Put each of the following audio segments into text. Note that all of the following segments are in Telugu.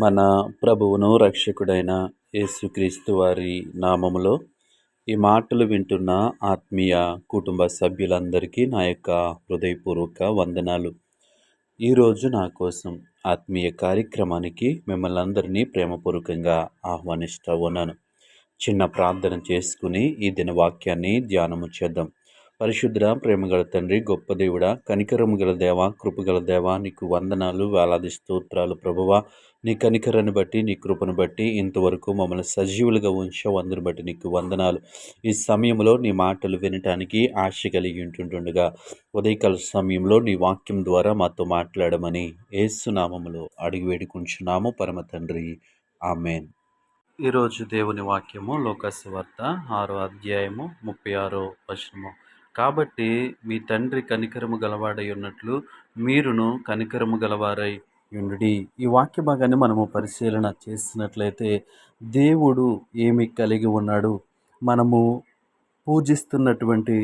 మన ప్రభువును రక్షకుడైన యేసుక్రీస్తు వారి నామములో ఈ మాటలు వింటున్న ఆత్మీయ కుటుంబ సభ్యులందరికీ నా యొక్క హృదయపూర్వక వందనాలు. ఈరోజు నా కోసం ఆత్మీయ కార్యక్రమానికి మిమ్మల్ని అందరినీ ప్రేమపూర్వకంగా ఆహ్వానిస్తూ ఉన్నాను. చిన్న ప్రార్థన చేసుకుని ఈ దిన వాక్యాన్ని ధ్యానము చేద్దాం. పరిశుద్ధ ప్రేమగల తండ్రి, గొప్ప దేవుడా, కనికరము గల దేవ, కృపగల దేవ, నీకు వందనాలు, వేలాది స్తోత్రాలు ప్రభువా. నీ కనికరాన్ని బట్టి, నీ కృపను బట్టి ఇంతవరకు మమ్మల్ని సజీవులుగా ఉంచావు. అందుని బట్టి నీకు వందనాలు. ఈ సమయంలో నీ మాటలు వినటానికి ఆశ కలిగి ఉంటుండగా ఉదయకాల సమయంలో నీ వాక్యం ద్వారా మాతో మాట్లాడమని యేసు నామములో అడిగి వేడుకుంటున్నాము పరమ తండ్రి, ఆమేన్. ఈరోజు దేవుని వాక్యము లోకాసువార్త 6వ అధ్యాయము 36వ వచనము. కాబట్టి మీ తండ్రి కనికరము గలవాడై ఉన్నట్లు మీరును కనికరము గలవారై ఉండుడి. ఈ వాక్య భాగాన్ని మనము పరిశీలన చేసినట్లయితే దేవుడు ఏమి కలిగి ఉన్నాడు, మనము పూజిస్తున్నటువంటి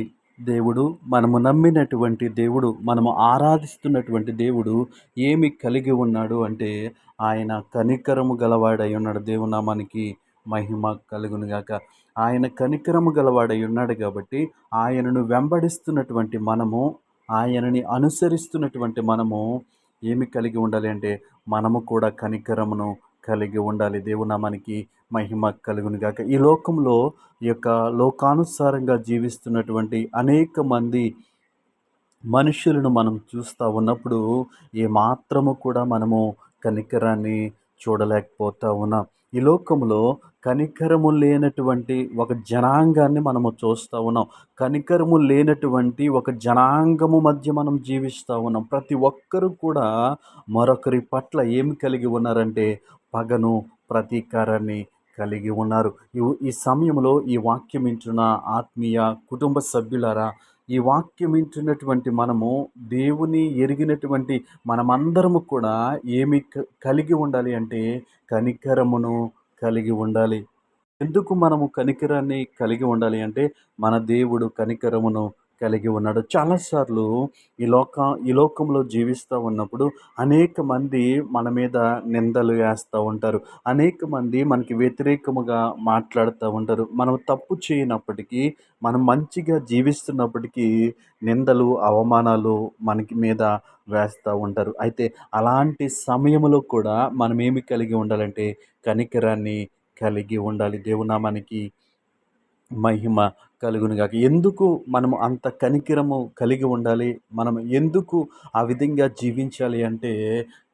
దేవుడు, మనము నమ్మినటువంటి దేవుడు, మనము ఆరాధిస్తున్నటువంటి దేవుడు ఏమి కలిగి ఉన్నాడు అంటే ఆయన కనికరము గలవాడై ఉన్నాడు. దేవుని నామానికి మహిమ కలుగునుగాక. ఆయన కనికరము గలవాడై ఉన్నాడు కాబట్టి ఆయనను వెంబడిస్తున్నటువంటి మనము, ఆయనని అనుసరిస్తున్నటువంటి మనము ఏమి కలిగి ఉండాలి అంటే మనము కూడా కనికరమును కలిగి ఉండాలి. దేవుని నామానికి మహిమ కలుగునుగాక. ఈ లోకంలో ఈ యొక్క లోకానుసారంగా జీవిస్తున్నటువంటి అనేక మంది మనుషులను మనం చూస్తూ ఉన్నప్పుడు ఏమాత్రము కూడా మనము కనికరాన్ని చూడలేకపోతూ ఉన్నాం. ఈ లోకంలో కనికరము లేనటువంటి ఒక జనాంగాన్ని మనము చూస్తూ ఉన్నాం. కనికరము లేనటువంటి ఒక జనాంగము మధ్య మనం జీవిస్తూ ఉన్నాం. ప్రతి ఒక్కరూ కూడా మరొకరి పట్ల ఏమి కలిగి ఉన్నారంటే పగను, ప్రతీకారాన్ని కలిగి ఉన్నారు. ఈ సమయంలో ఈ వాక్యం వింటున్న ఆత్మీయ కుటుంబ సభ్యులారా, ఈ వాక్యం వింటున్నటువంటి మనము దేవుని ఎరిగినటువంటి మనమందరము కూడా ఏమి కలిగి ఉండాలి అంటే కనికరమును కలిగి ఉండాలి. ఎందుకు మనము కనికరాన్ని కలిగి ఉండాలి అంటే మన దేవుడు కనికరమును కలిగి ఉన్నాడు. చాలాసార్లు ఈ లోకంలో జీవిస్తూ ఉన్నప్పుడు అనేక మంది మన మీద నిందలు వేస్తూ ఉంటారు. అనేక మంది మనకి వ్యతిరేకముగా మాట్లాడుతూ ఉంటారు. మనం తప్పు చేయనప్పటికీ, మనం మంచిగా జీవిస్తున్నప్పటికీ నిందలు, అవమానాలు మనకి మీద వేస్తూ ఉంటారు. అయితే అలాంటి సమయంలో కూడా మనం ఏమి కలిగి ఉండాలంటే కనికరాన్ని కలిగి ఉండాలి. దేవునామానికి మహిమ కలుగునుగాక. ఎందుకు మనము అంత కనికరము కలిగి ఉండాలి, మనం ఎందుకు ఆ విధంగా జీవించాలి అంటే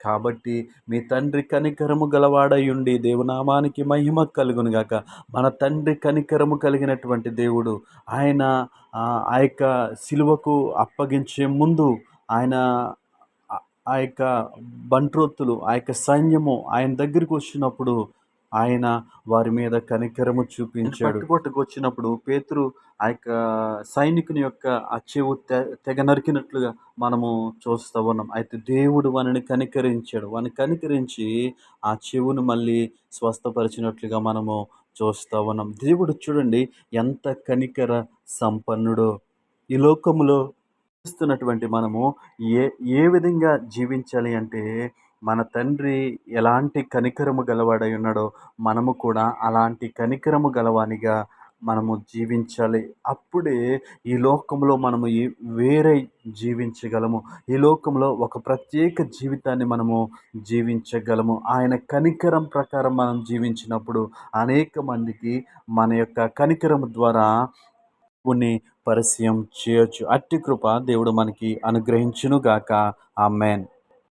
కాబట్టి మీ తండ్రి కనికరము గలవాడయుండి, దేవునామానికి మహిమ కలుగునుగాక. మన తండ్రి కనికరము కలిగినటువంటి దేవుడు. ఆయన ఆ యొక్క సిలువకు అప్పగించే ముందు ఆయన ఆ యొక్క బంట్రోత్తులు, ఆ యొక్క సైన్యము ఆయన దగ్గరికి వచ్చినప్పుడు ఆయన వారి మీద కనికరము చూపించాడు. పట్టుకొట్టుకు వచ్చినప్పుడు పేతురు ఆ యొక్క సైనికుని యొక్క ఆ చెవు తెగ నరికినట్లుగా మనము చూస్తూ ఉన్నాం. అయితే దేవుడు వానిని కనికరించాడు. వాని కనికరించి ఆ చెవును మళ్ళీ స్వస్థపరిచినట్లుగా మనము చూస్తూ ఉన్నాం. దేవుడు చూడండి ఎంత కనికర సంపన్నుడో. ఈ లోకములో జీవిస్తున్నటువంటి మనము ఏ ఏ విధంగా జీవించాలి అంటే మన తండ్రి ఎలాంటి కనికరము గలవాడై ఉన్నాడో మనము కూడా అలాంటి కనికరము గలవానిగా మనము జీవించాలి. అప్పుడే ఈ లోకంలో మనము వేరే జీవించగలము. ఈ లోకంలో ఒక ప్రత్యేక జీవితాన్ని మనము జీవించగలము. ఆయన కనికరం ప్రకారం మనం జీవించినప్పుడు అనేక మందికి మన యొక్క కనికరం ద్వారా దేవుని పరిచయం చేయొచ్చు. అట్టి కృప దేవుడు మనకి అనుగ్రహించును గాక. ఆమేన్.